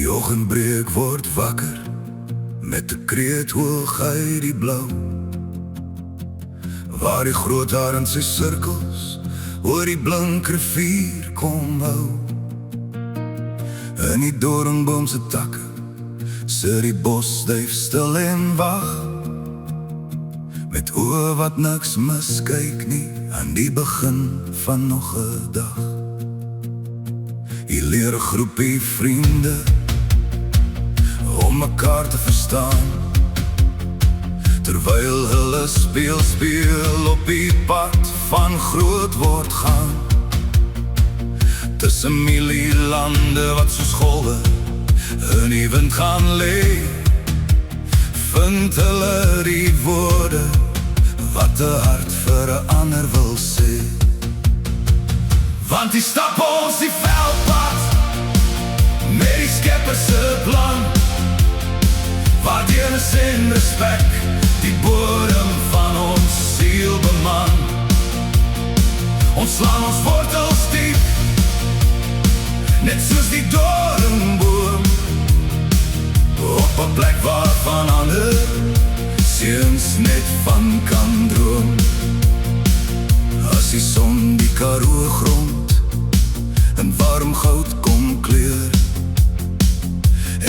Die oggendbreek word wakker met 'n kreet hoog uit die blou, waar die groot arend sy sirkels oor die blink rivier kom hou. In die doringboom se takke sit die bosduif stil en wag, met oë wat niks miskyk nie aan die begin van nog 'n dag. Hier leer 'n groepie vriende om mekaar te verstaan, terwyl hulle speel op die pad van groot word gaan. Tussen milielande wat soos golwe in die wind gaan lê, vind hulle die woorde wat 'n hart vir 'n ander wil sê. Want die stap ons die veldpad met die Skepper se plan, waar deernis en respek die bodem van ons siel beman. Ons slaan ons wortels diep, net soos die doringboom, op 'n plek waarvan ander seuns net van kan droom. As die son die Karoo grond in warm goud kom kleur,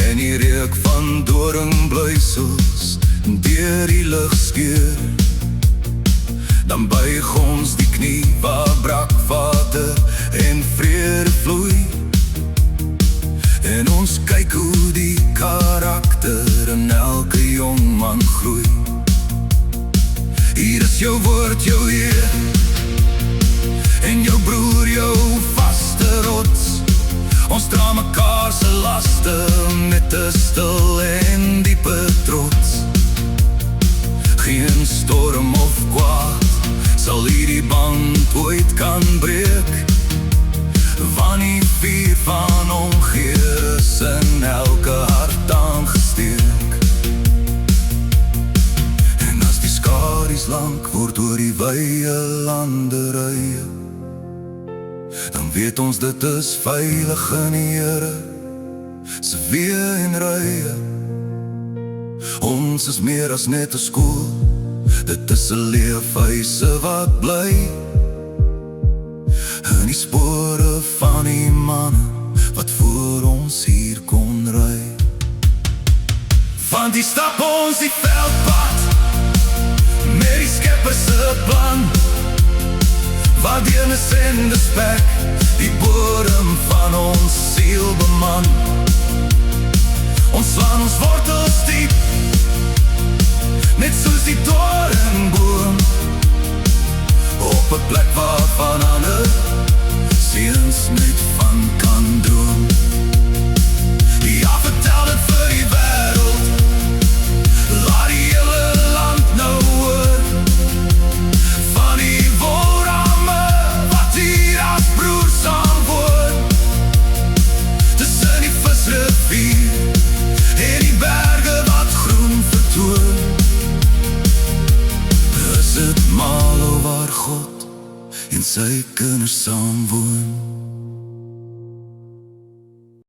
en die reuk van doringbluisels deur die lug skeur, dan buig ons die knie waar brakwater en vrede vloei, en ons kyk hoe die karakter in elke jong man groei. Hier is jou woord, jou Heer, en jou broer, jou vaste rots. Ons dra mekaar se laste met 'n stil en diepe trots. Geen storm of kwaad sal hierdie band ooit kan breek, want die vuur van omgee is in elke hart aangesteek. En as die skadu's lank word oor die wye landerye, dan weet ons dit is veilig in die Here se weë en rye. Ons is meer as net 'n skool, dit is 'n leefwyse wat bly in die spore van die manne wat voor ons hier kon ry. Want die stap ons die veldpad met die Skepper se plan, waar deernis en respek die bodem van ons siel beman. Ons slaan ons wortels diep, net soos die doringboom, op 'n plek waarvan ander seuns net van kan droom. Ja, vertel dit vir die wêreld, laat die hele land nou hoor, van die wolramme wat hier as broers saam woon. Tussen die visrivier en die berge wat groen vertoon, is dit Malo waar God en sy kinders saam woon.